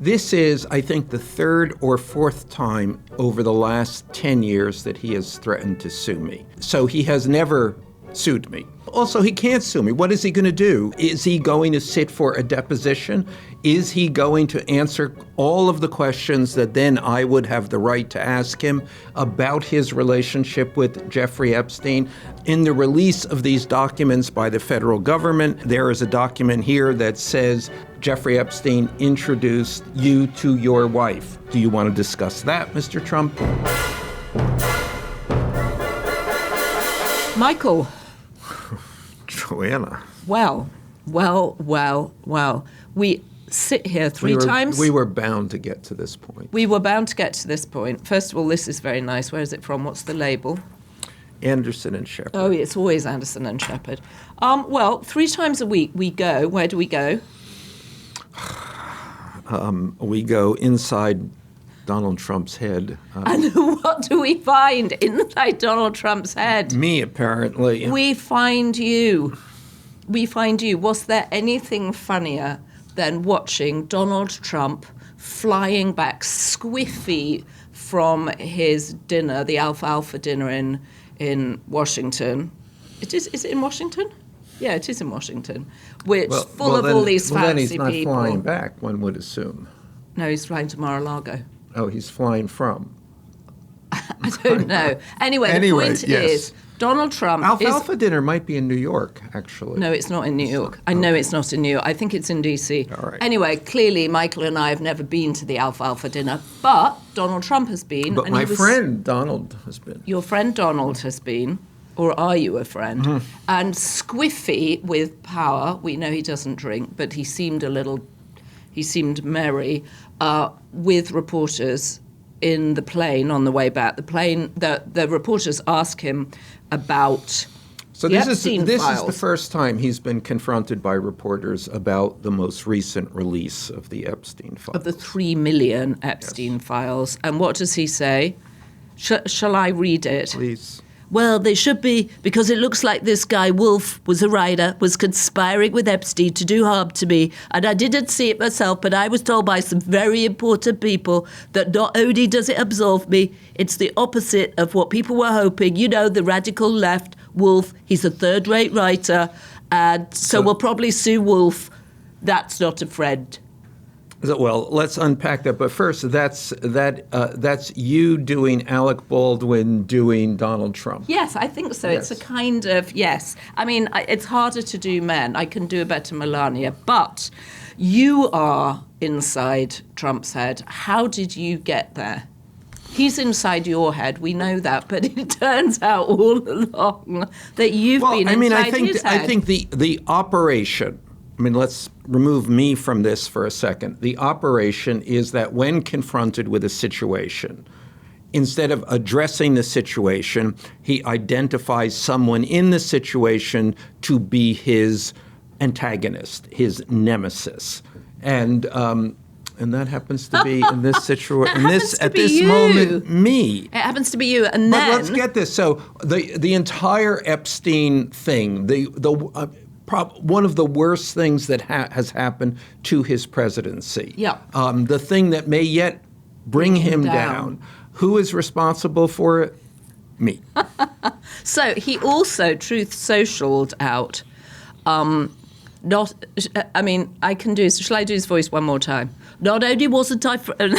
This is, I think, the third or fourth time over the last 10 years that he has threatened to sue me. So he has never sued me. Also, he can't sue me. What is he going to do? Is he going to sit for a deposition? Is he going to answer all of the questions that then I would have the right to ask him about his relationship with Jeffrey Epstein? In the release of these documents by the federal government, there is a document here that says Jeffrey Epstein introduced you to your wife. Do you want to discuss that, Mr. Trump? Michael. Joanna. Well. We sit here three times. We were bound to get to this point. We were bound to get to this point. First of all, this is very nice. Where is it from? What's the label? Anderson and Shepherd. Oh, it's always Anderson and Shepherd. Well, 3 times a week we go. Where do we go? We go inside Donald Trump's head. And what do we find inside Donald Trump's head? Me, apparently. We find you. Was there anything funnier than watching Donald Trump flying back squiffy from his dinner, the alfalfa dinner in Washington? Is it in Washington? Yeah, it is in Washington. Full of all these fancy people. Well, then he's not flying back, one would assume. No, he's flying to Mar-a-Lago. Oh, he's flying from? I don't know. Anyway, the point is, Donald Trump Alfalfa dinner might be in New York, actually. No, it's not in New York. I know it's not in New York. I think it's in D.C. All right. Anyway, clearly, Michael and I have never been to the alfalfa dinner, but Donald Trump has been. But my friend Donald has been. Your friend Donald has been, or are you a friend? Mm-hmm. And squiffy with power. We know he doesn't drink, but he seemed merry with reporters in the plane on the way back. The reporters ask him about this is the first time he's been confronted by reporters about the most recent release of the Epstein files. Of the 3 million Epstein files. And what does he say? Shall I read it? Please. Well, they should be, because it looks like this guy, Wolff, was a writer, was conspiring with Epstein to do harm to me. And I didn't see it myself, but I was told by some very important people that not only does it absolve me, it's the opposite of what people were hoping. You know, the radical left, Wolff, he's a third-rate writer, and so we'll probably sue Wolff. That's not a friend. Well, let's unpack that. But first, that's you doing Alec Baldwin doing Donald Trump. Yes, I think so. Yes. It's a kind of, yes. I mean, it's harder to do men. I can do a better Melania. But you are inside Trump's head. How did you get there? He's inside your head. We know that. But it turns out all along that you've been inside his head. I think the operation... I mean, let's remove me from this for a second. The operation is that when confronted with a situation, instead of addressing the situation, he identifies someone in the situation to be his antagonist, his nemesis. And that happens to be in this situation, at this moment, me. It happens to be you. And but let's get this. So the entire Epstein thing, one of the worst things that has happened to his presidency. Yeah. The thing that may yet bring him down. Who is responsible for it? Me. So he also Truth Socialed out. I can do. Shall I do his voice one more time? Not only wasn't I... No,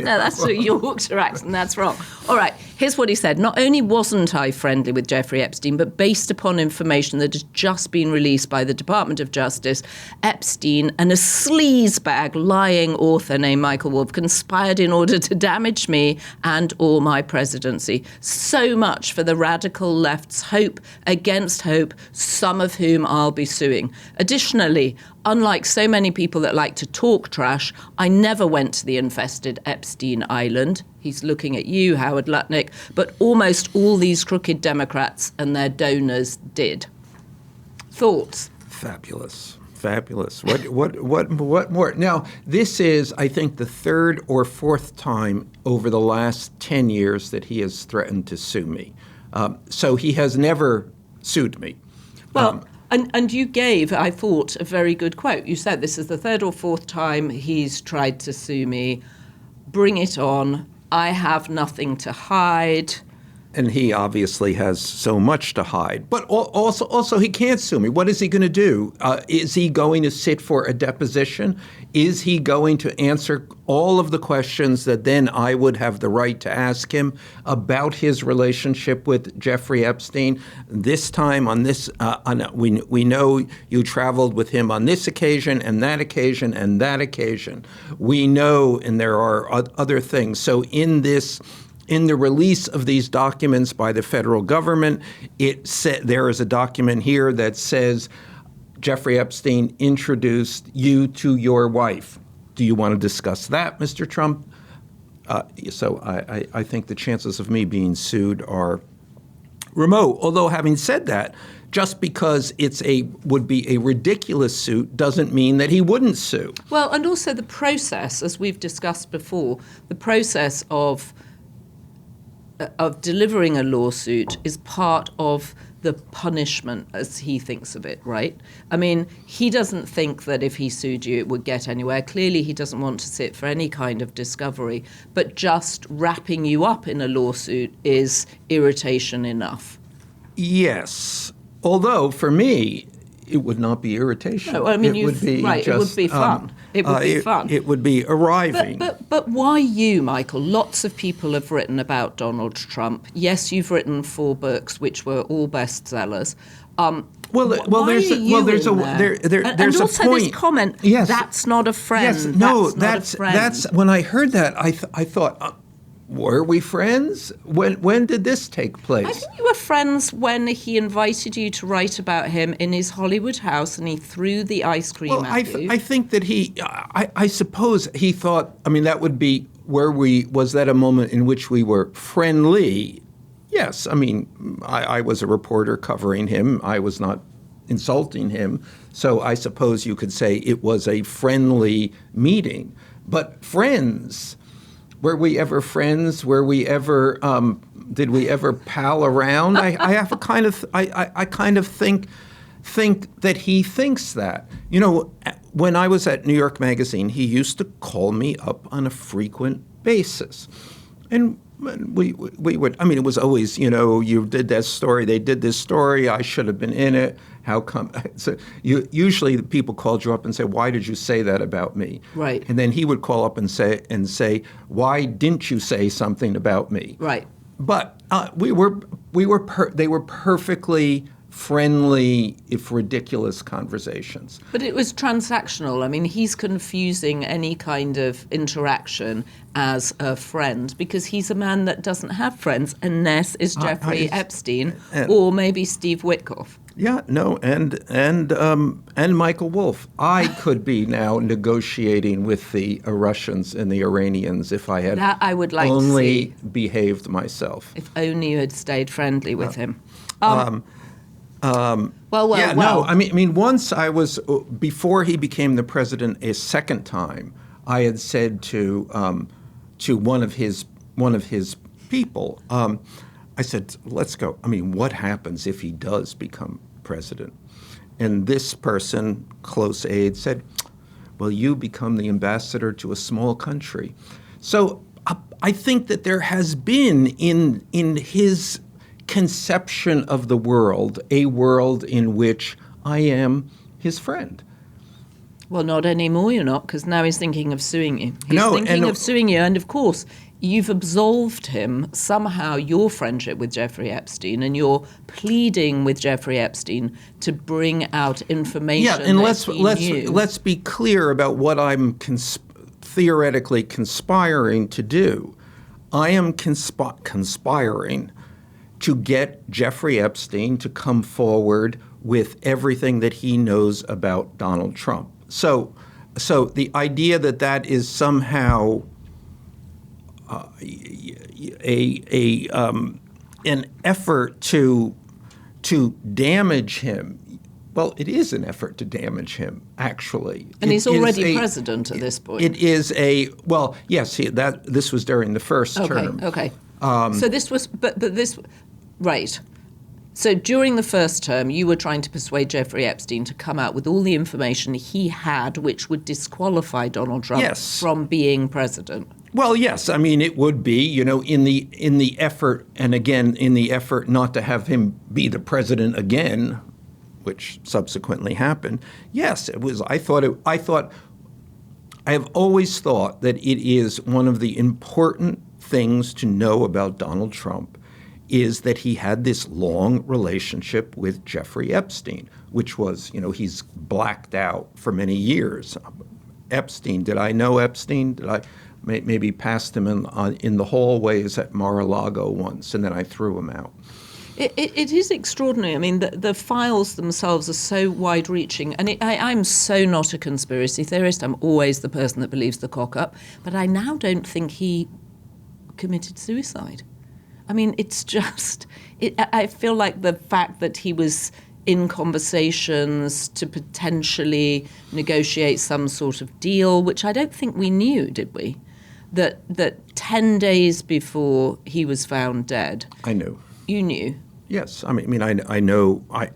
that's a Yorkshire accent. That's wrong. All right, here's what he said. Not only wasn't I friendly with Jeffrey Epstein, but based upon information that has just been released by the Department of Justice, Epstein and a sleazebag lying author named Michael Wolff conspired in order to damage me and or my presidency. So much for the radical left's hope against hope, some of whom I'll be suing. Additionally, unlike so many people that like to talk trash, I never went to the infested Epstein Island. He's looking at you, Howard Lutnick. But almost all these crooked Democrats and their donors did. Thoughts? Fabulous. What more? Now, this is, I think, the third or fourth time over the last 10 years that he has threatened to sue me. So he has never sued me. Well, And you gave, I thought, a very good quote. You said, this is the third or fourth time he's tried to sue me. Bring it on. I have nothing to hide. And he obviously has so much to hide. But also he can't sue me. What is he going to do? Is he going to sit for a deposition? Is he going to answer all of the questions that then I would have the right to ask him about his relationship with Jeffrey Epstein? This time on this, we know you traveled with him on this occasion and that occasion and that occasion. We know, and there are other things. So in the release of these documents by the federal government, there is a document here that says Jeffrey Epstein introduced you to your wife. Do you want to discuss that, Mr. Trump? So I think the chances of me being sued are remote. Although having said that, just because would be a ridiculous suit doesn't mean that he wouldn't sue. Well, and also the process, as we've discussed before, the process of delivering a lawsuit is part of the punishment, as he thinks of it, right? I mean, he doesn't think that if he sued you, it would get anywhere. Clearly, he doesn't want to sit for any kind of discovery, but just wrapping you up in a lawsuit is irritation enough. Yes. Although, for me, it would not be irritation. No, I mean, it would be it would be fun. It would be fun. It would be arriving. But why you, Michael? Lots of people have written about Donald Trump. Yes, you've written 4 books, which were all bestsellers. There's a also point. This comment. Yes. That's not a friend. Yes, no, that's that's when I heard that, I thought. Were we friends? When did this take place? I think you were friends when he invited you to write about him in his Hollywood house and he threw the ice cream at you. I think that I suppose he thought, I mean, that would be was that a moment in which we were friendly? Yes, I mean, I was a reporter covering him. I was not insulting him. So I suppose you could say it was a friendly meeting. But friends... Were we ever friends? Were we ever? Did we ever pal around? I have a kind of. I kind of think that he thinks that. You know, when I was at New York Magazine, he used to call me up on a frequent basis, and we would. I mean, it was always, you know, you did that story. They did this story. I should have been in it. How come? So usually the people called you up and say, "Why did you say that about me?" Right. And then he would call up and say, "Why didn't you say something about me?" Right. But they were perfectly friendly, if ridiculous, conversations. But it was transactional. I mean, he's confusing any kind of interaction as a friend because he's a man that doesn't have friends unless it's Jeffrey Epstein or maybe Steve Witkoff. Yeah, no, and Michael Wolff. I could be now negotiating with the Russians and the Iranians if I had that I would like only to see. Behaved myself. If only you had stayed friendly with him. No, I mean, once I was, before he became the president a second time, I had said to one of his people, I said, let's go. I mean, what happens if he does become president? And this person, close aide, said, well, you become the ambassador to a small country. So I think that there has been in his conception of the world, a world in which I am his friend. Well, not anymore, you're not, because now he's thinking of suing you. He's thinking of suing you, and of course, you've absolved him somehow, your friendship with Jeffrey Epstein, and you're pleading with Jeffrey Epstein to bring out information. Yeah, and let's be clear about what I'm theoretically conspiring to do. I am conspiring to get Jeffrey Epstein to come forward with everything that he knows about Donald Trump. So the idea that is somehow an effort to damage him. Well, it is an effort to damage him, actually. And he's already president at this point. It is yes. This was during the first term. Okay. So this was, but this, right. So during the first term, you were trying to persuade Jeffrey Epstein to come out with all the information he had, which would disqualify Donald Trump from being president. Well, yes. I mean, it would be, in the effort, and again, in the effort not to have him be the president again, which subsequently happened. Yes, it was. I have always thought that it is one of the important things to know about Donald Trump is that he had this long relationship with Jeffrey Epstein, which was, he's blacked out for many years. Epstein, did I know Epstein? Did I maybe passed him in the hallways at Mar-a-Lago once, and then I threw him out? It is extraordinary. I mean, the files themselves are so wide-reaching. And I'm so not a conspiracy theorist. I'm always the person that believes the cock-up. But I now don't think he committed suicide. I mean, it's just... I feel like the fact that he was in conversations to potentially negotiate some sort of deal, which I don't think we knew, did we? That 10 days before he was found dead... I knew. You knew? Yes, I know. I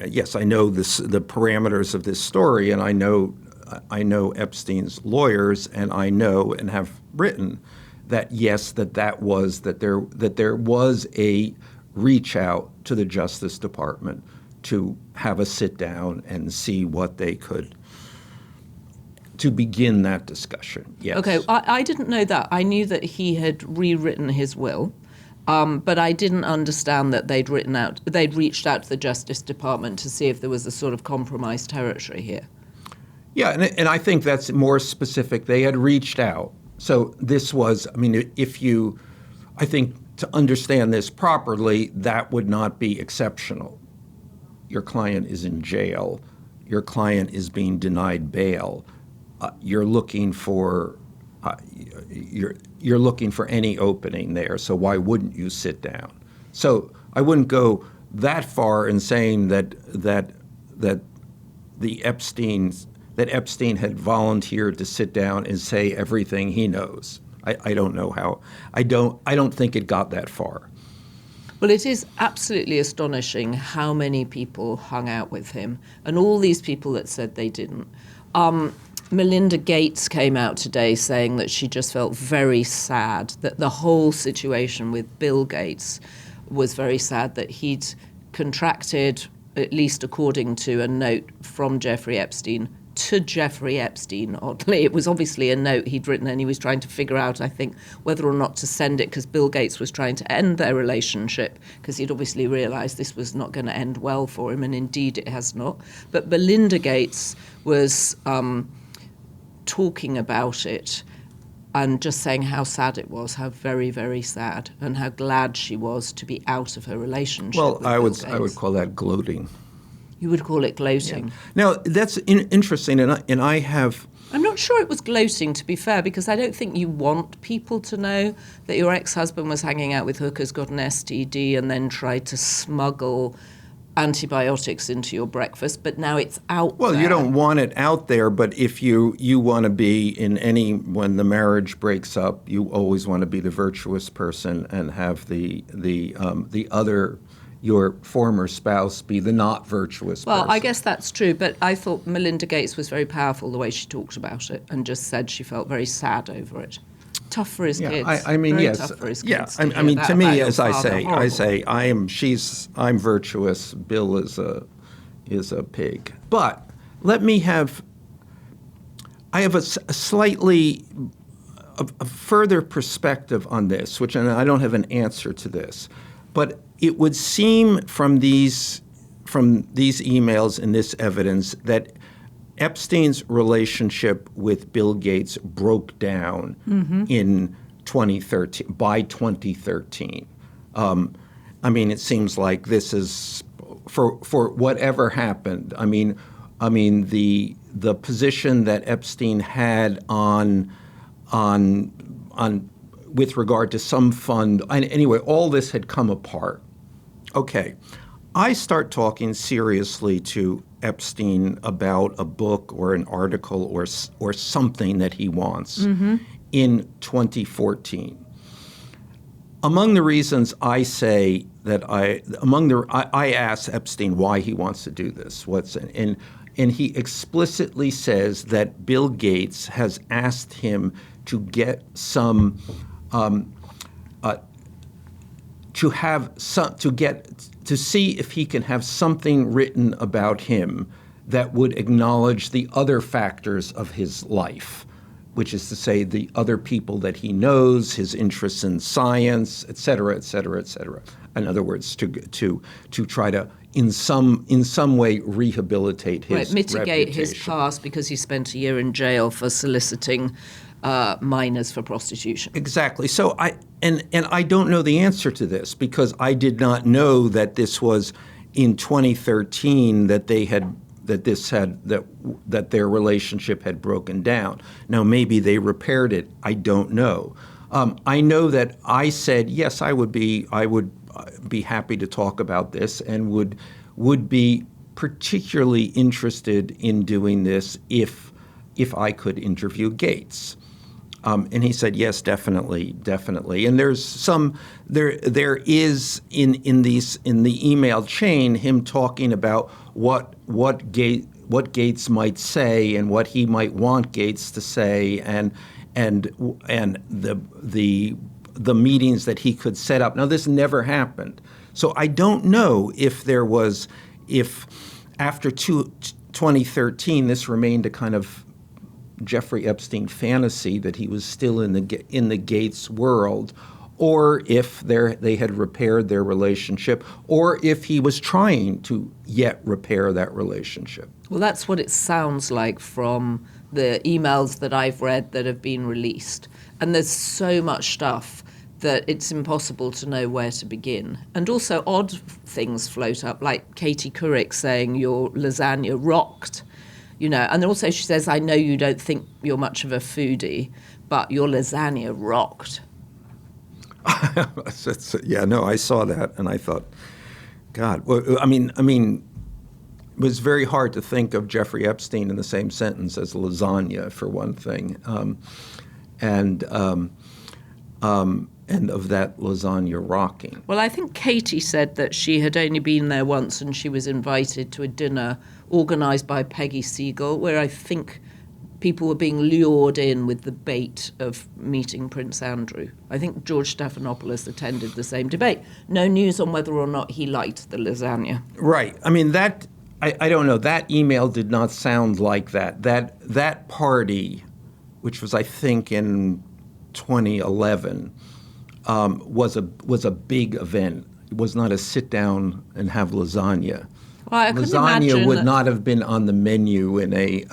know the parameters of this story, and I know Epstein's lawyers, and I know and have written that yes, that there was a reach out to the Justice Department to have a sit down and see what they could to begin that discussion. Yes. Okay, I didn't know that. I knew that he had rewritten his will. But I didn't understand that they'd reached out to the Justice Department to see if there was a sort of compromised territory here. Yeah, and I think that's more specific. They had reached out. So this was, I think to understand this properly, that would not be exceptional. Your client is in jail. Your client is being denied bail. You're looking for any opening there, so why wouldn't you sit down? So I wouldn't go that far in saying that Epstein had volunteered to sit down and say everything he knows. I don't know how. I don't think it got that far. Well, it is absolutely astonishing how many people hung out with him, and all these people that said they didn't. Melinda Gates came out today saying that she just felt very sad, that the whole situation with Bill Gates was very sad, that he'd contracted, at least according to a note from Jeffrey Epstein, to Jeffrey Epstein, oddly. It was obviously a note he'd written, and he was trying to figure out, I think, whether or not to send it because Bill Gates was trying to end their relationship because he'd obviously realised this was not going to end well for him, and indeed it has not. But Melinda Gates was... talking about it and just saying how sad it was, how very, very sad, and how glad she was to be out of her relationship. Well, with I Bill would call that gloating. You would call it gloating. Yeah. Now that's interesting, and I have. I'm not sure it was gloating, to be fair, because I don't think you want people to know that your ex-husband was hanging out with hookers, got an STD, and then tried to smuggle antibiotics into your breakfast, but now it's out there. Well, you don't want it out there, but if you want to be when the marriage breaks up, you always want to be the virtuous person and have the other, your former spouse, be the not virtuous person. Well, I guess that's true, but I thought Melinda Gates was very powerful the way she talked about it and just said she felt very sad over it. Tough for his kids. Yes. Tough for his yeah. kids To me, as I horrible. say, I'm virtuous. Bill is a pig. But I have a slightly a further perspective on this, and I don't have an answer to this, but it would seem from these emails and this evidence that Epstein's relationship with Bill Gates broke down in 2013. By 2013, it seems like this is for whatever happened. The position that Epstein had on with regard to some fund. Anyway, all this had come apart. Okay, I start talking seriously to Epstein about a book or an article or something that he wants in 2014. Among the reasons I say that I asked Epstein why he wants to do this. And he explicitly says that Bill Gates has asked him to get some, to see if he can have something written about him that would acknowledge the other factors of his life, which is to say the other people that he knows, his interests in science, et cetera, et cetera, et cetera. In other words, to try to in some way rehabilitate his mitigate reputation. his past because he spent a year in jail for soliciting minors for prostitution. Exactly. So I don't know the answer to this because I did not know that this was in 2013 that their relationship had broken down. Now maybe they repaired it. I don't know. I know that I said yes. I would be happy to talk about this and would be particularly interested in doing this if I could interview Gates. And he said, yes, definitely. And there is in the email chain him talking about what Gates might say and what he might want Gates to say and the meetings that he could set up. Now, this never happened. So I don't know if after 2013 this remained a kind of Jeffrey Epstein fantasy that he was still in the Gates world, or if they had repaired their relationship, or if he was trying to yet repair that relationship. Well, that's what it sounds like from the emails that I've read that have been released. And there's so much stuff that it's impossible to know where to begin. And also odd things float up, like Katie Couric saying your lasagna rocked. And also she says, I know you don't think you're much of a foodie, but your lasagna rocked. Yeah, no, I saw that and I thought, God, well, I mean, it was very hard to think of Jeffrey Epstein in the same sentence as lasagna, for one thing, and of that lasagna rocking. Well, I think Katie said that she had only been there once and she was invited to a dinner organised by Peggy Siegel, where I think people were being lured in with the bait of meeting Prince Andrew. I think George Stephanopoulos attended the same debate. No news on whether or not he liked the lasagna. Right. I mean, I don't know. That email did not sound like that. That party, which was, I think, in 2011, was a big event. It was not a sit down and have lasagna. Well, lasagna would not have been on the menu in a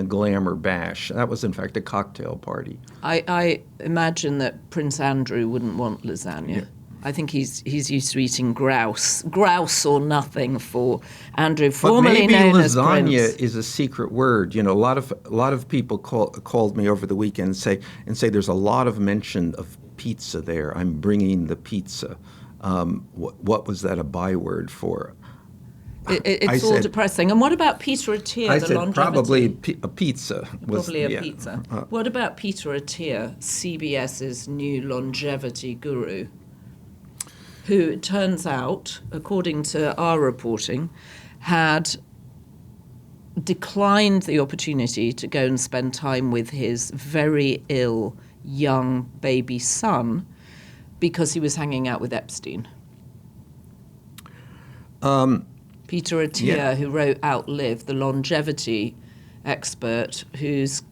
glamour bash. That was, in fact, a cocktail party. I imagine that Prince Andrew wouldn't want lasagna. Yeah. I think he's used to eating grouse or nothing for Andrew, formerly known as Prince. But maybe lasagna is a secret word. A lot of people called me over the weekend and say there's a lot of mention of pizza there. I'm bringing the pizza. What was that a byword for? It's all depressing. And what about Peter Attia, I the said longevity? Probably a pizza. Pizza. What about Peter Attia, CBS's new longevity guru, who, it turns out, according to our reporting, had declined the opportunity to go and spend time with his very ill young baby son because he was hanging out with Epstein. Peter Attia, who wrote Outlive, the longevity expert, whose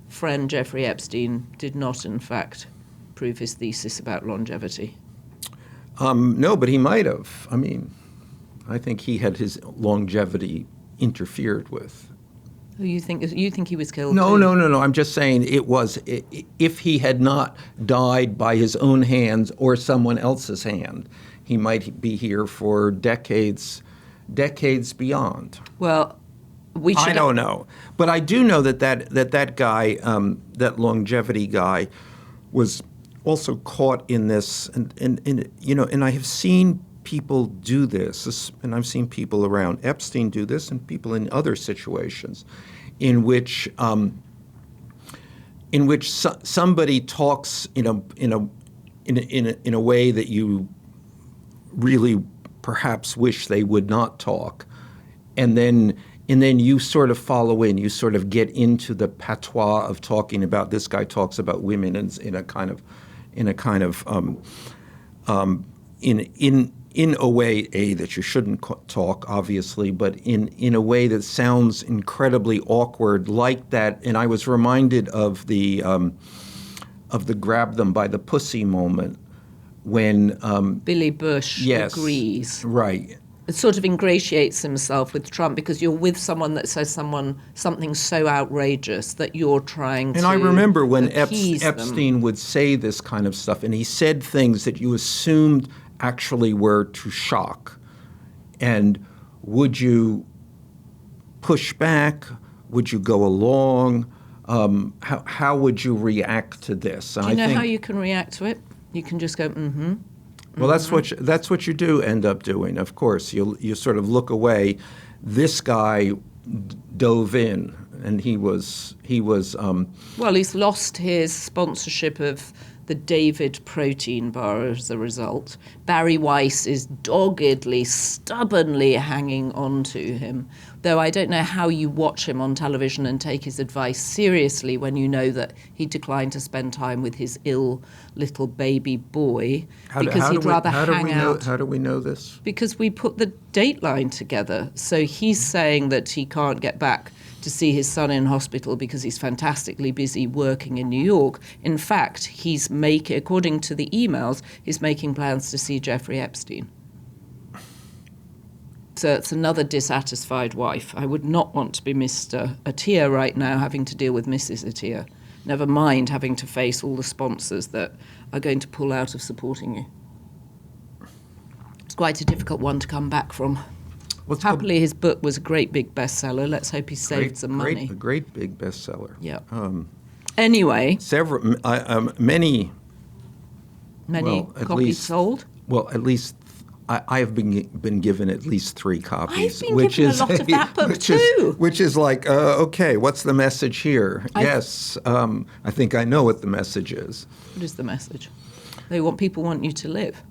friend Jeffrey Epstein did not, in fact, prove his thesis about longevity. No, but he might have. I mean, I think he had his longevity interfered with. You think he was killed? No. too? I'm just saying if he had not died by his own hands or someone else's hand, he might be here for decades beyond. Well, I don't know, but I do know that guy, that longevity guy, was also caught in this, and I have seen people do this, and I've seen people around Epstein do this, and people in other situations, in which somebody talks in in a way that you really perhaps wish they would not talk, and then you sort of follow in. You sort of get into the patois of talking about, this guy talks about women in a way that you shouldn't talk, obviously, but in a way that sounds incredibly awkward, like that. And I was reminded of the grab them by the pussy moment when Billy Bush agrees. Right. It sort of ingratiates himself with Trump because you're with someone that says something so outrageous that you're trying to And I remember when appease Epstein would say this kind of stuff, and he said things that you assumed actually were to shock. And would you push back? Would you go along? How would you react to this? Do you know how you can react to it? You can just go, mm-hmm. Well, that's what you do end up doing. Of course, you sort of look away. This guy dove in, and he was. Well, he's lost his sponsorship of the David protein bar as a result. Barry Weiss is doggedly, stubbornly hanging on to him, though I don't know how you watch him on television and take his advice seriously when you know that he declined to spend time with his ill little baby boy because he'd rather hang out. How do we know this? Because we put the dateline together. So he's saying that he can't get back to see his son in hospital because he's fantastically busy working in New York. In fact, according to the emails, he's making plans to see Jeffrey Epstein. So it's another dissatisfied wife. I would not want to be Mr. Atiyah right now having to deal with Mrs. Atiyah. Never mind having to face all the sponsors that are going to pull out of supporting you. It's quite a difficult one to come back from. Happily, his book was a great big bestseller. Let's hope he saved some money. A great big bestseller. Yeah. Anyway. Many copies sold? Well, at least I have been given at least 3 copies. I've been given a lot of that book too. Which is like, okay, what's the message here? Yes, I think I know what the message is. What is the message? People want you to live.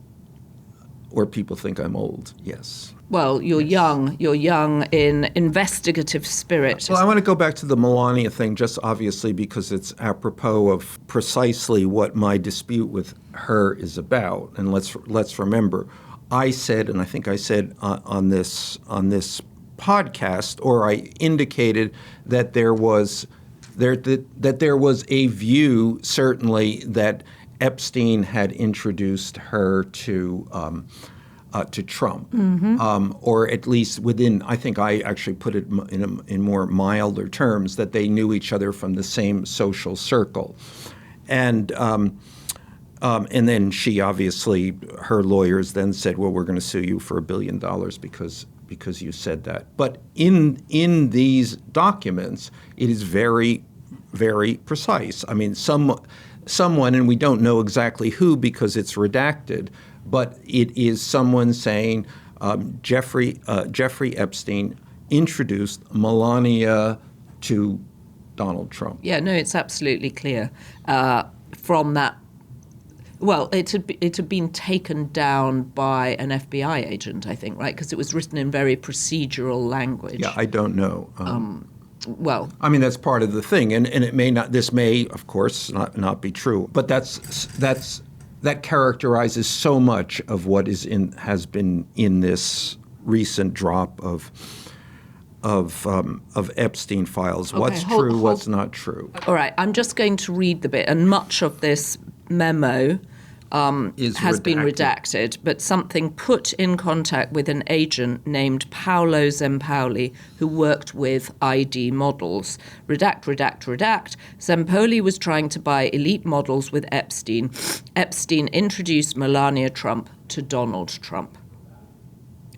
Or people think I'm old, yes. Well, you're young in investigative spirit. Well, I want to go back to the Melania thing, just obviously because it's apropos of precisely what my dispute with her is about. And let's remember, I said, and I think I said on this podcast, or I indicated that there was a view, certainly, that Epstein had introduced her to Trump, or at least within. I think I actually put it in more milder terms, that they knew each other from the same social circle, and then she obviously, her lawyers then said, well, we're going to sue you for $1 billion because you said that. But in these documents, it is very, very precise. I mean, someone, and we don't know exactly who because it's redacted, but it is someone saying Jeffrey Epstein introduced Melania to Donald Trump. Yeah, no, it's absolutely clear from that. Well, it had been taken down by an FBI agent, I think, right? Because it was written in very procedural language. Yeah, I don't know. Well, I mean, that's part of the thing, and it may not. This may, of course, not be true. But that characterizes so much of what has been in this recent drop of Epstein files. Okay, what's true, what's not true. All right, I'm just going to read the bit, and much of this memo has been redacted, but something put in contact with an agent named Paolo Zempoli, who worked with ID models. Redact. Zempoli was trying to buy elite models with Epstein. Epstein introduced Melania Trump to Donald Trump.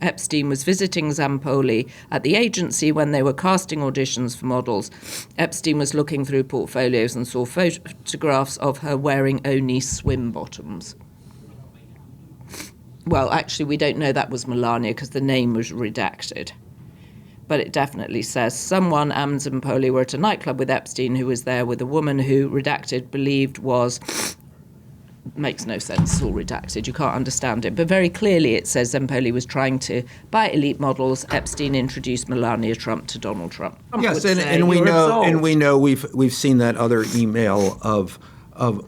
Epstein was visiting Zempoli at the agency when they were casting auditions for models. Epstein was looking through portfolios and saw photographs of her wearing only swim bottoms. Well, actually, we don't know that was Melania because the name was redacted. But it definitely says someone and Zempoli were at a nightclub with Epstein, who was there with a woman who, redacted, believed was makes no sense. It's all redacted. You can't understand it. But very clearly it says Zempoli was trying to buy elite models. Epstein introduced Melania Trump to Donald Trump. Yes, and we know we've seen that other email of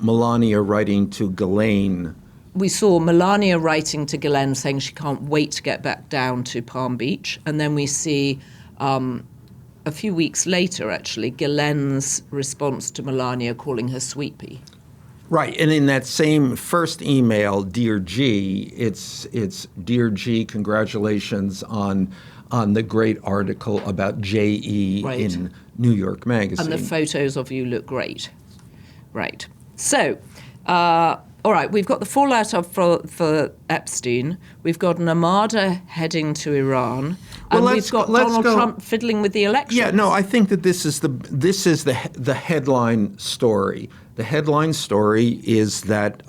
Melania writing to Ghislaine. We saw Melania writing to Ghislaine saying she can't wait to get back down to Palm Beach. And then we see a few weeks later, actually, Ghislaine's response to Melania calling her sweet pea. Right, and in that same first email, Dear G, it's Dear G, congratulations on the great article about J.E. in New York Magazine. And the photos of you look great. Right. So, all right, we've got the fallout for Epstein. We've got an armada heading to Iran. And we've got Donald Trump fiddling with the elections. Yeah, no, I think that this is the headline story. The headline story is that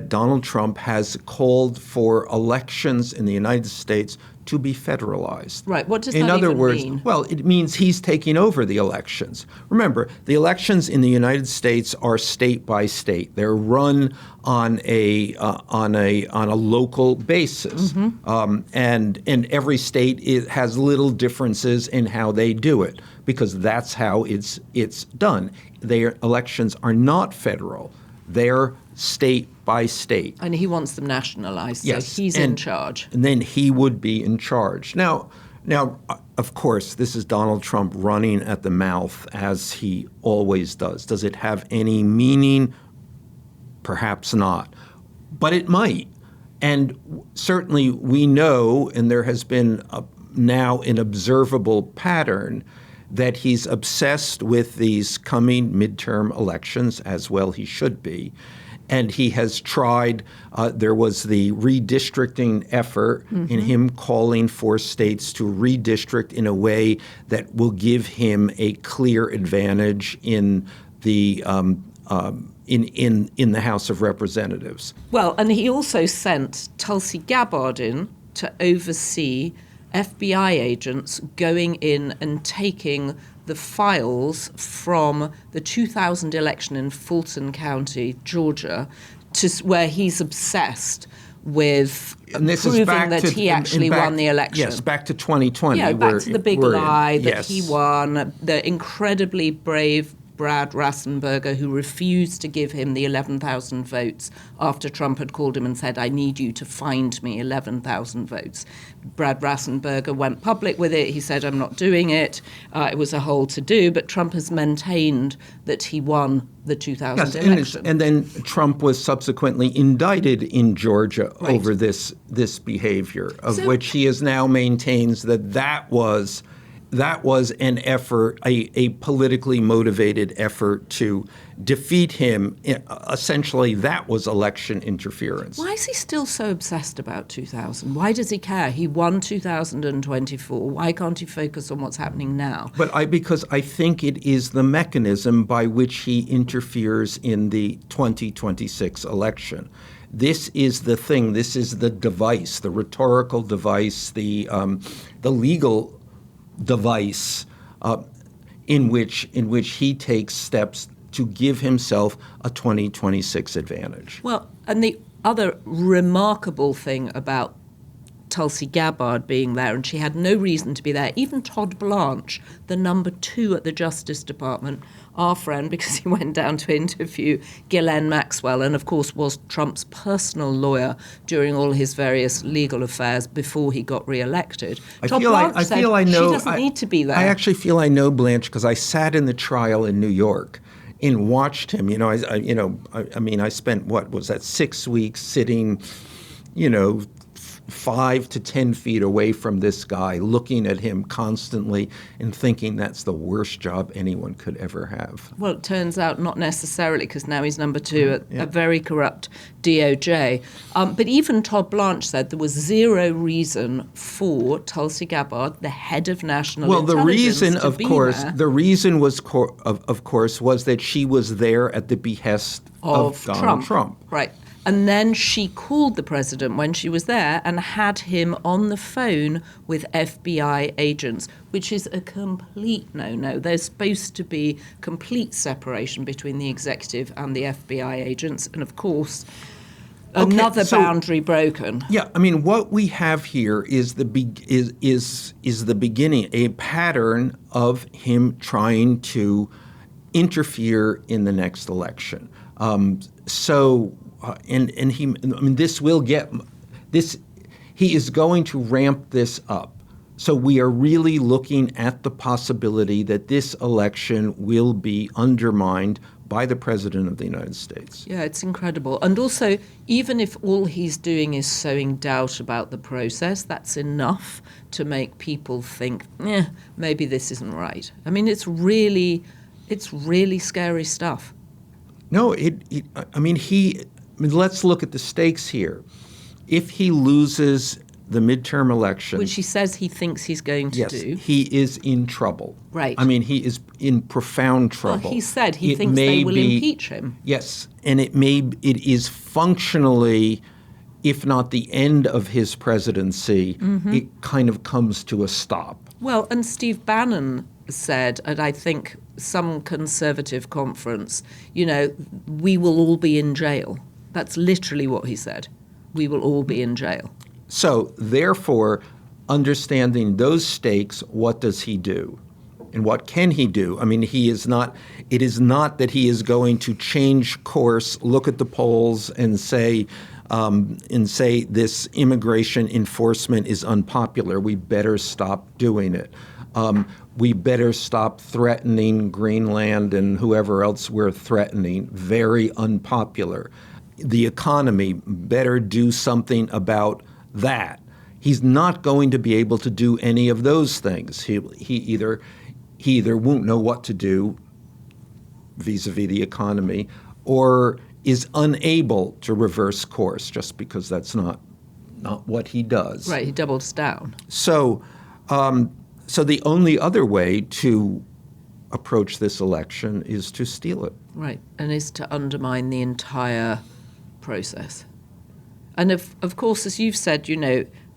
Donald Trump has called for elections in the United States to be federalized. Right. What does that mean? In other words, mean? Well, it means he's taking over the elections. Remember, the elections in the United States are state by state. They're run on a local basis, and every state has little differences in how they do it because that's how it's done. Their elections are not federal; they're state by state. And he wants them nationalized, so yes, he's in charge. And then he would be in charge. Now, of course, this is Donald Trump running at the mouth, as he always does. Does it have any meaning? Perhaps not. But it might. And certainly we know, and there has been now an observable pattern, that he's obsessed with these coming midterm elections, as well he should be. And he has tried, there was the redistricting effort in him calling for states to redistrict in a way that will give him a clear advantage in the in the House of Representatives. Well, and he also sent Tulsi Gabbard in to oversee FBI agents going in and taking the files from the 2000 election in Fulton County, Georgia, to where he's obsessed with proving that he actually won the election. Yes, back to 2020. Yeah, back to the big lie that he yes. won, the incredibly brave Brad Rassenberger, who refused to give him the 11,000 votes after Trump had called him and said, I need you to find me 11,000 votes. Brad Rassenberger went public with it. He said, I'm not doing it. It was a whole to-do, but Trump has maintained that he won the 2000 election. And then Trump was subsequently indicted in Georgia over this behavior, of which he is now maintains that was an effort, a politically motivated effort to defeat him. Essentially, that was election interference. Why is he still so obsessed about 2000? Why does he care? He won 2024. Why can't he focus on what's happening now? Because I think it is the mechanism by which he interferes in the 2026 election. This is the thing. This is the device, the rhetorical device, the legal device in which he takes steps to give himself a 2026 advantage. Well, and the other remarkable thing about Tulsi Gabbard being there, and she had no reason to be there, even Todd Blanche, the number 2 at the Justice Department, our friend, because he went down to interview Ghislaine Maxwell and, of course, was Trump's personal lawyer during all his various legal affairs before he got reelected. Todd Blanche said she doesn't need to be there. I actually feel I know Blanche because I sat in the trial in New York and watched him. I spent, 6 weeks sitting, 5 to 10 feet away from this guy, looking at him constantly and thinking that's the worst job anyone could ever have. Well, it turns out not necessarily, because now he's number 2 at a very corrupt DOJ. But even Todd Blanche said there was zero reason for Tulsi Gabbard, the head of national intelligence, the reason was, of course, was that she was there at the behest of Donald Trump. Right. And then she called the president when she was there and had him on the phone with FBI agents, which is a complete no-no. There's supposed to be complete separation between the executive and the FBI agents. And of course, another boundary broken. Yeah, I mean, what we have here is the beginning, a pattern of him trying to interfere in the next election. This will get this. He is going to ramp this up. So we are really looking at the possibility that this election will be undermined by the President of the United States. Yeah, it's incredible. And also, even if all he's doing is sowing doubt about the process, that's enough to make people think, maybe this isn't right. I mean, it's really scary stuff. No, let's look at the stakes here. If he loses the midterm election, which he says he thinks he's going to do, he is in trouble. Right. I mean, he is in profound trouble. Well, he said he thinks they will impeach him. Yes, and it is functionally, if not the end of his presidency, it kind of comes to a stop. Well, and Steve Bannon said at, I think, some conservative conference, we will all be in jail. That's literally what he said. We will all be in jail. So, therefore, understanding those stakes, what does he do? And what can he do? I mean, it is not that he is going to change course, look at the polls and say this immigration enforcement is unpopular. We better stop doing it. We better stop threatening Greenland and whoever else we're threatening. Very unpopular. The economy, better do something about that. He's not going to be able to do any of those things. He either won't know what to do vis-a-vis the economy, or is unable to reverse course just because that's not what he does. Right, he doubles down. So the only other way to approach this election is to steal it. Right, and is to undermine the entire process. And of course, as you've said,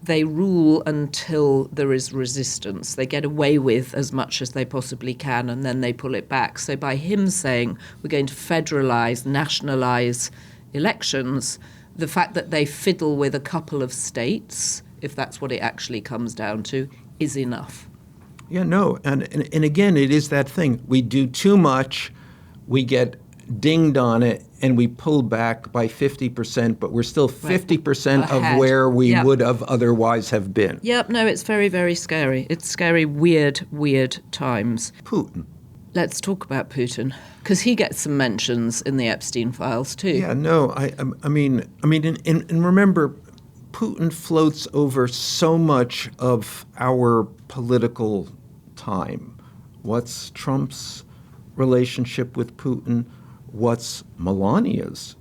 they rule until there is resistance. They get away with as much as they possibly can, and then they pull it back. So by him saying we're going to federalize, nationalize elections, the fact that they fiddle with a couple of states, if that's what it actually comes down to, is enough. Yeah, no. And again, it is that thing. We do too much, we get dinged on it, and we pull back by 50%, but we're still 50% Right. of where we would have otherwise have been. Yep, no, it's very, very scary. It's scary, weird times. Putin. Let's talk about Putin, because he gets some mentions in the Epstein files too. Yeah, no, I mean, and remember, Putin floats over so much of our political time. What's Trump's relationship with Putin? What's Melania's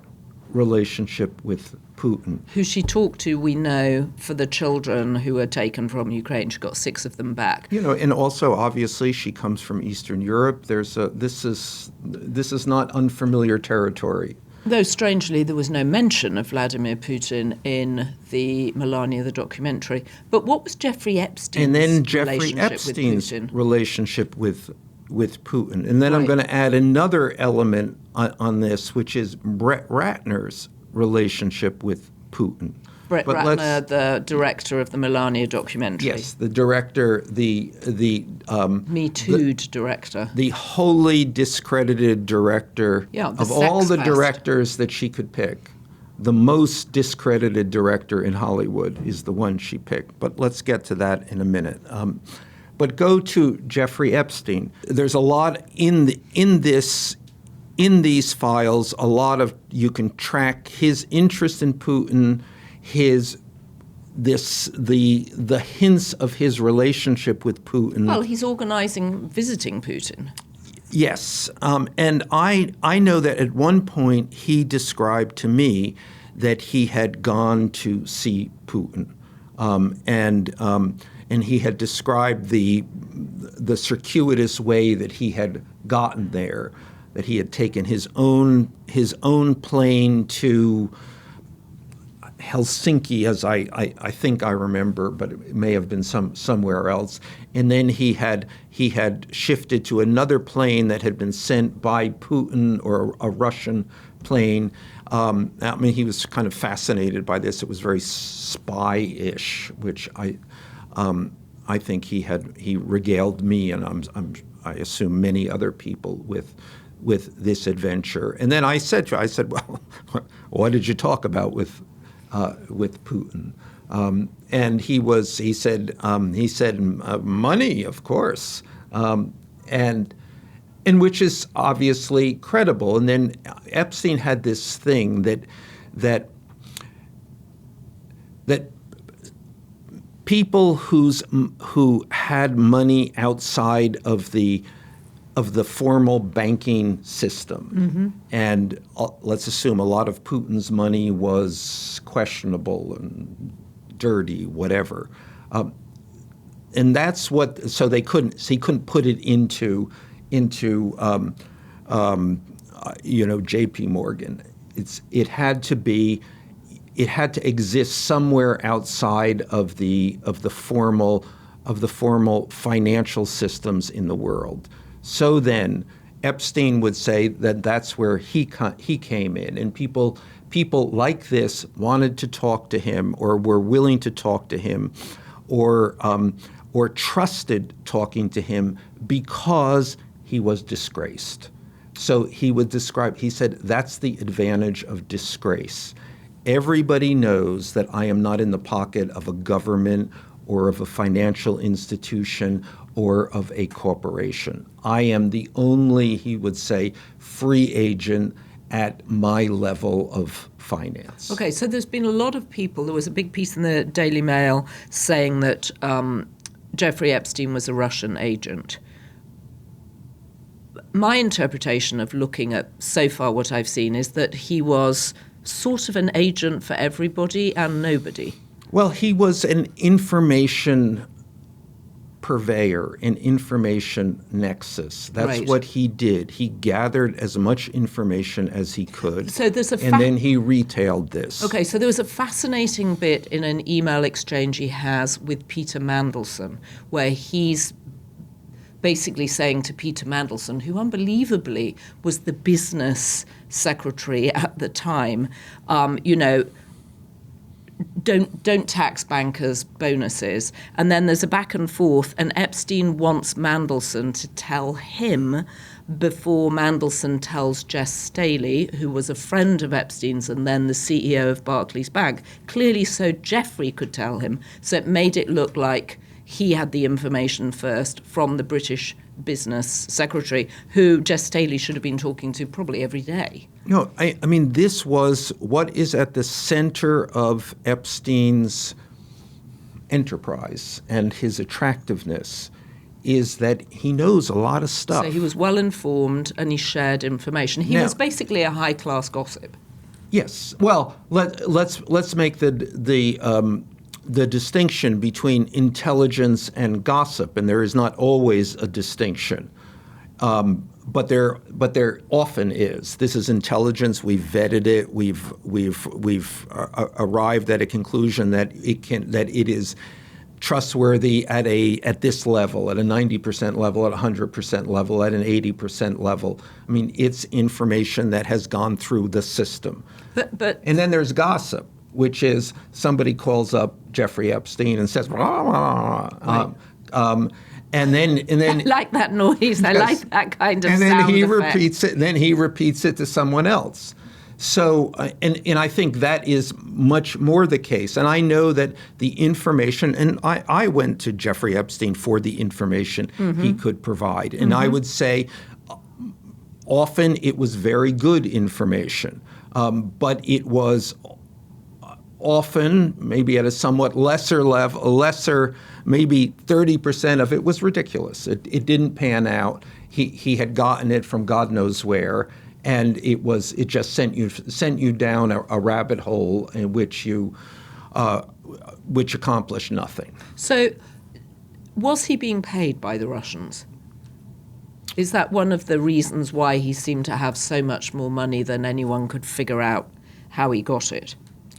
relationship with Putin? Who she talked to, we know, for the children who were taken from Ukraine. She got 6 of them back. And also, obviously, she comes from Eastern Europe. This is not unfamiliar territory. Though, strangely, there was no mention of Vladimir Putin in the Melania, the documentary. But what was Jeffrey Epstein's relationship with Putin? And then I'm going to add another element on this, which is Brett Ratner's relationship with Putin. Brett Ratner, the director of the Melania documentary. Yes, the director, the Me Too'd director. The wholly discredited director of all the directors that she could pick. The most discredited director in Hollywood is the one she picked. But let's get to that in a minute. But go to Jeffrey Epstein. There's a lot in these files. A lot of you can track his interest in Putin, the hints of his relationship with Putin. Well, he's visiting Putin. Yes, and I know that at one point he described to me that he had gone to see Putin, and he had described the circuitous way that he had gotten there, that he had taken his own plane to Helsinki, as I think I remember, but it may have been somewhere else. And then he had shifted to another plane that had been sent by Putin, or a Russian plane. I mean, he was kind of fascinated by this. It was very spy-ish, which I think he regaled me, and I assume many other people with this adventure. And then I said, well, what did you talk about with Putin? And he said money, of course, and which is obviously credible. And then Epstein had this thing that people who had money outside of the formal banking system, and let's assume a lot of Putin's money was questionable and dirty, whatever, and that's what. So he couldn't put it into J.P. Morgan. It had to exist somewhere outside of the formal financial systems in the world. So then, Epstein would say that that's where he came in, and people like this wanted to talk to him, or were willing to talk to him, or trusted talking to him because he was disgraced. So he said, that's the advantage of disgrace. Everybody knows that I am not in the pocket of a government or of a financial institution or of a corporation. I am the only, he would say, free agent at my level of finance. Okay, so there's been a lot of people. There was a big piece in the Daily Mail saying that Jeffrey Epstein was a Russian agent. My interpretation of looking at so far what I've seen is that he was sort of an agent for everybody and nobody. Well, he was an information purveyor, an information nexus. That's right. What he did. He gathered as much information as he could, so there's and then he retailed this. Okay, so there was a fascinating bit in an email exchange he has with Peter Mandelson, where he's basically saying to Peter Mandelson, who unbelievably was the business secretary at the time, don't tax bankers' bonuses. And then there's a back and forth, and Epstein wants Mandelson to tell him before Mandelson tells Jess Staley, who was a friend of Epstein's and then the CEO of Barclays Bank, clearly so Jeffrey could tell him. So it made it look like he had the information first from the British business secretary, who Jess Staley should have been talking to probably every day. No, I mean, this was what is at the center of Epstein's enterprise and his attractiveness is that he knows a lot of stuff. So he was well informed and he shared information. He was basically a high-class gossip. Yes. Well, let's make the distinction between intelligence and gossip, and there is not always a distinction, but there often is. This is intelligence. We've vetted it. We've arrived at a conclusion that it is trustworthy at this level, at a 90% level, at a 100% level, at an 80% level. I mean, it's information that has gone through the system. And then there's gossip, which is somebody calls up Jeffrey Epstein and says, rah, rah, and then I like that noise. I like that kind of sound effect. And then he repeats it. And then he repeats it to someone else. So, and I think that is much more the case. And I know that the information, and I went to Jeffrey Epstein for the information he could provide. And I would say often it was very good information, but it was often, maybe at a somewhat lesser level, maybe 30% of it was ridiculous. It didn't pan out. He had gotten it from God knows where, and it just sent you down a rabbit hole in which which accomplished nothing. So, was he being paid by the Russians? Is that one of the reasons why he seemed to have so much more money than anyone could figure out how he got it?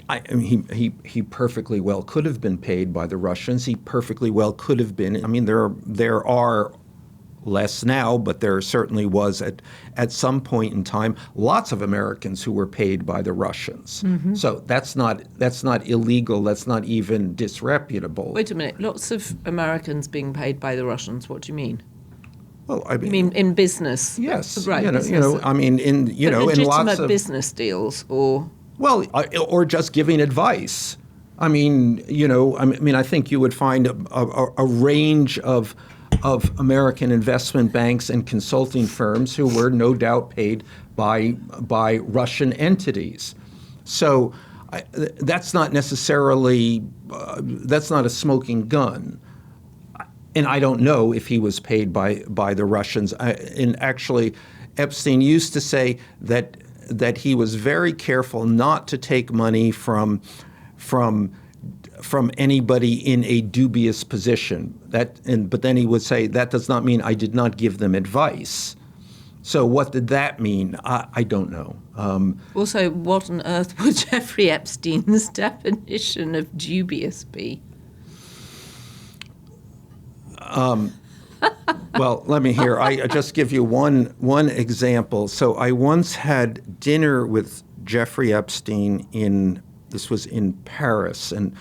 I mean, he perfectly well could have been paid by the Russians. He perfectly well could have been. I mean, there are less now, but there certainly was at some point in time lots of Americans who were paid by the Russians. So that's not illegal. That's not even disreputable. Wait a minute. Lots of Americans being paid by the Russians. What do you mean? Well, I You mean in business? yes, Right. I mean, in lots of business deals, or well, or just giving advice. I mean, I think you would find a range of American investment banks and consulting firms who were no doubt paid by Russian entities. So that's not necessarily that's not a smoking gun. And I don't know if he was paid by the Russians. And actually, Epstein used to say that he was very careful not to take money from anybody in a dubious position. But then he would say, that does not mean I did not give them advice. So what did that mean? I don't know. Also, what on earth would Jeffrey Epstein's definition of dubious be? Well, let me hear. I just give you one example. So I once had dinner with Jeffrey Epstein this was in Paris, and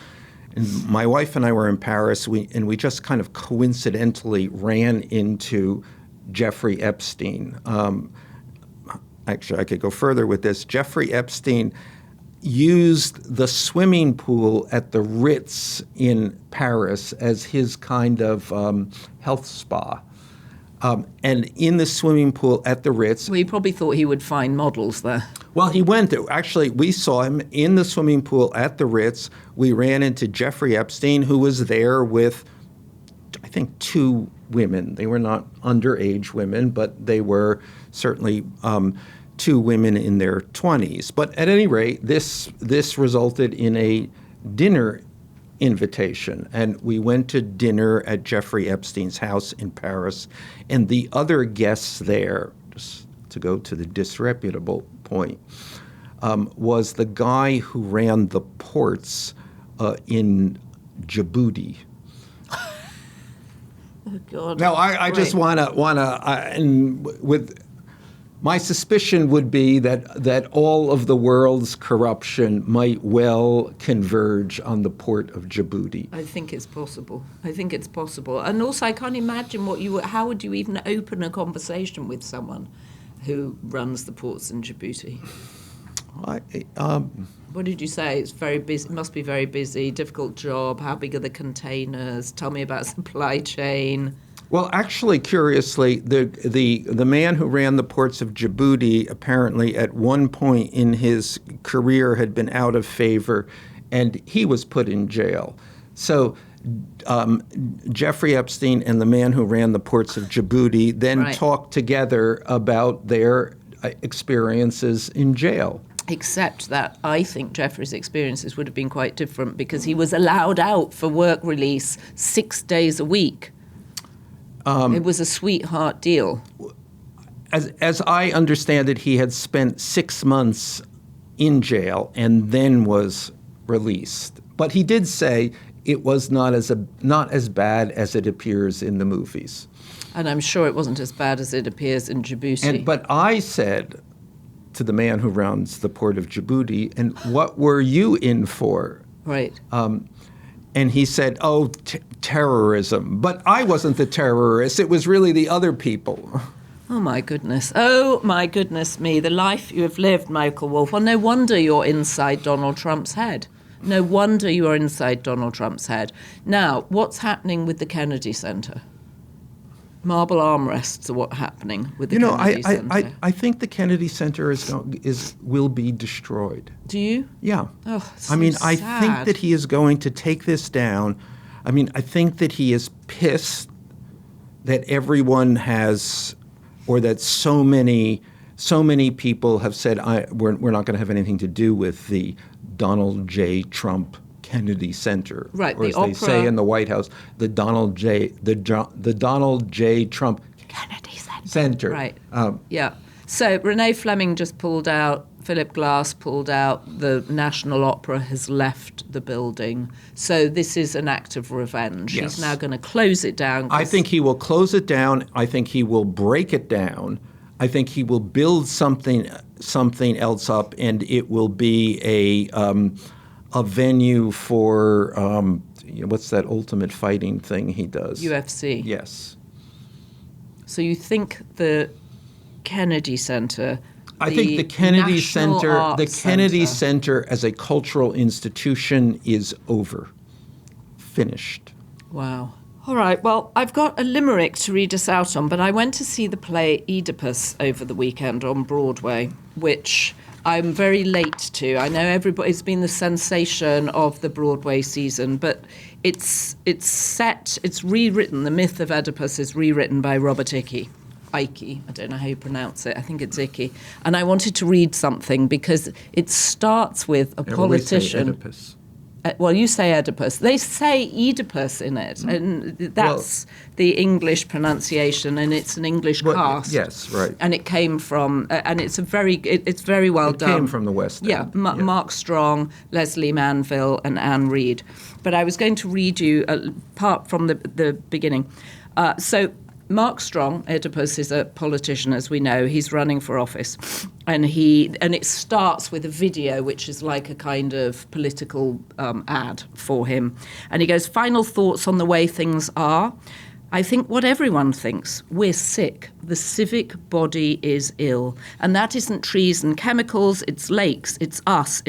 my wife and I were in Paris, and we just kind of coincidentally ran into Jeffrey Epstein. Actually, I could go further with this. Jeffrey Epstein used the swimming pool at the Ritz in Paris as his kind of health spa. And in the swimming pool at the Ritz... Well, he probably thought he would find models there. Well, he went there. Actually, we saw him in the swimming pool at the Ritz. We ran into Jeffrey Epstein, who was there with, I think, 2 women. They were not underage women, but they were certainly 2 women in their 20s. But at any rate, this resulted in a dinner invitation, and we went to dinner at Jeffrey Epstein's house in Paris, and the other guests there, just to go to the disreputable point, was the guy who ran the ports in Djibouti. Oh God! No, I just wanna, and with. My suspicion would be that all of the world's corruption might well converge on the port of Djibouti. I think it's possible. And also, I can't imagine how would you even open a conversation with someone who runs the ports in Djibouti? What did you say? It's very busy. It must be very busy. Difficult job. How big are the containers? Tell me about supply chain. Well, actually, curiously, the man who ran the ports of Djibouti apparently at one point in his career had been out of favor, and he was put in jail. So Jeffrey Epstein and the man who ran the ports of Djibouti then talked together about their experiences in jail. Except that I think Jeffrey's experiences would have been quite different because he was allowed out for work release 6 days a week. It was a sweetheart deal. As I understand it, he had spent 6 months in jail and then was released. But he did say it was not as bad as it appears in the movies. And I'm sure it wasn't as bad as it appears in Djibouti. But I said to the man who runs the port of Djibouti, and what were you in for? Right. And he said, terrorism. But I wasn't the terrorist. It was really the other people. Oh, my goodness. Oh, my goodness me. The life you have lived, Michael Wolff. Well, no wonder you're inside Donald Trump's head. No wonder you are inside Donald Trump's head. Now, what's happening with the Kennedy Center? Marble armrests are what's happening with the Kennedy Center. I think the Kennedy Center will be destroyed. Do you? Yeah. Oh, so I sad. think that he is going to take this down. I mean, I think that he is pissed that everyone has, or that so many people have said, we're not going to have anything to do with the Donald J. Trump Kennedy Center, right? Or as they say in the White House, the Donald J. Trump Kennedy Center. Right. Yeah. So Renee Fleming just pulled out, Philip Glass pulled out, the National Opera has left the building. So this is an act of revenge. Yes. He's now going to close it down. I think he will close it down. I think he will break it down. I think he will build something else up, and it will be a venue for what's that ultimate fighting thing he does? UFC. Yes. So you think the Kennedy Center? I think the Kennedy National Center, Arts Center as a cultural institution is over, finished. Wow. All right, well, I've got a limerick to read us out on, but I went to see the play Oedipus over the weekend on Broadway, which I'm very late to. I know it's been the sensation of the Broadway season, but it's rewritten. The myth of Oedipus is rewritten by Robert Icke. I don't know how you pronounce it. I think it's Icke. And I wanted to read something because it starts with a politician. We say Oedipus. Well, you say Oedipus. They say Oedipus in it, and that's the English pronunciation, and it's an English cast. Yes, right. And it came from, and it's very well done. It came from the West End. Yeah, Mark Strong, Leslie Manville, and Anne Reid. But I was going to read you a part from the beginning. So Mark Strong, Oedipus, is a politician, as we know. He's running for office. And it starts with a video, which is like a kind of political ad for him. And he goes, "Final thoughts on the way things are. I think what everyone thinks. We're sick. The civic body is ill. And that isn't trees and chemicals, it's lakes, it's us.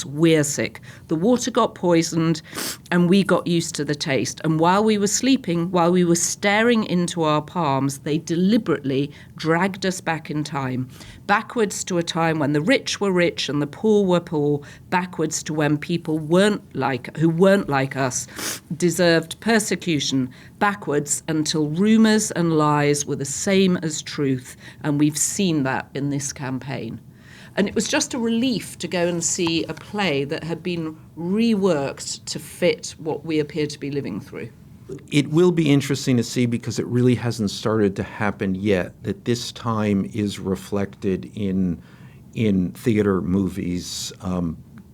We're sick. The water got poisoned and we got used to the taste. And while we were sleeping, while we were staring into our palms, they deliberately dragged us back in time. Backwards to a time when the rich were rich and the poor were poor. Backwards to when people who weren't like us deserved persecution. Backwards until rumours and lies were the same as truth, and we've seen that in this campaign." And it was just a relief to go and see a play that had been reworked to fit what we appear to be living through. It will be interesting to see, because it really hasn't started to happen yet, that this time is reflected in theater, movies,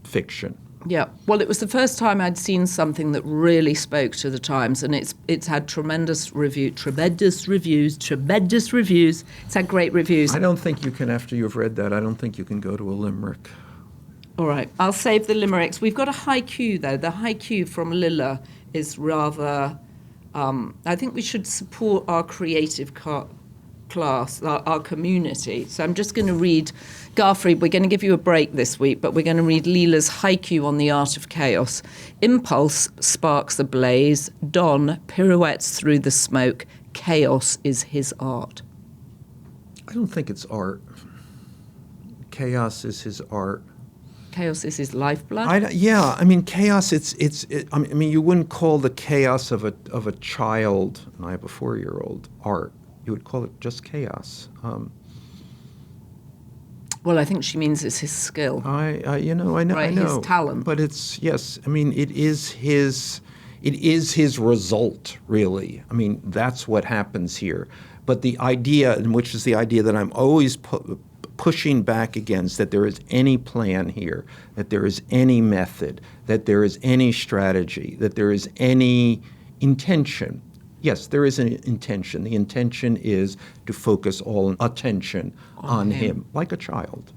fiction. Yeah, well, it was the first time I'd seen something that really spoke to the times, and it's had tremendous reviews. It's had great reviews. I don't think you can, after you've read that, I don't think you can go to a limerick. All right, I'll save the limericks. We've got a haiku, though. The haiku from Lilla is rather... I think we should support our creative class, our community. So I'm just going to read... Garfried, we're going to give you a break this week, but we're going to read Leela's haiku on the art of chaos. Impulse sparks a blaze. Don pirouettes through the smoke. Chaos is his art. I don't think it's art. Chaos is his art. Chaos is his lifeblood? Chaos, you wouldn't call the chaos of a child, and I have a 4-year-old, art. You would call it just chaos. Well, I think she means it's his skill. I know. Right, his talent. But it's, yes, it is his result, really. That's what happens here. But the idea, and which is the idea that I'm always pushing back against, that there is any plan here, that there is any method, that there is any strategy, that there is any intention. Yes, there is an intention. The intention is to focus all attention on him, like a child.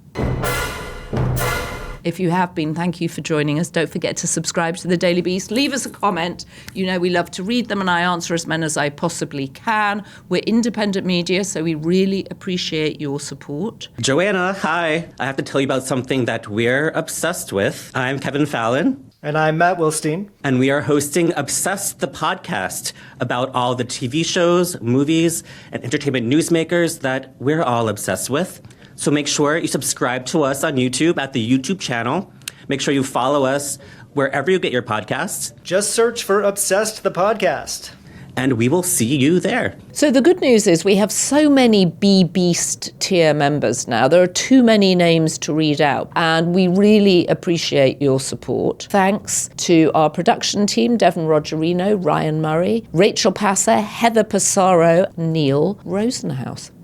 If you have been, thank you for joining us. Don't forget to subscribe to The Daily Beast. Leave us a comment. You know we love to read them, and I answer as many as I possibly can. We're independent media, so we really appreciate your support. Joanna, hi. I have to tell you about something that we're obsessed with. I'm Kevin Fallon. And I'm Matt Wilstein. And we are hosting Obsessed the Podcast about all the TV shows, movies, and entertainment newsmakers that we're all obsessed with. So make sure you subscribe to us on YouTube at the YouTube channel. Make sure you follow us wherever you get your podcasts. Just search for Obsessed the Podcast. And we will see you there. So the good news is we have so many B-Beast tier members now. There are too many names to read out, and we really appreciate your support. Thanks to our production team, Devon Rogerino, Ryan Murray, Rachel Passer, Heather Passaro, Neil Rosenhaus.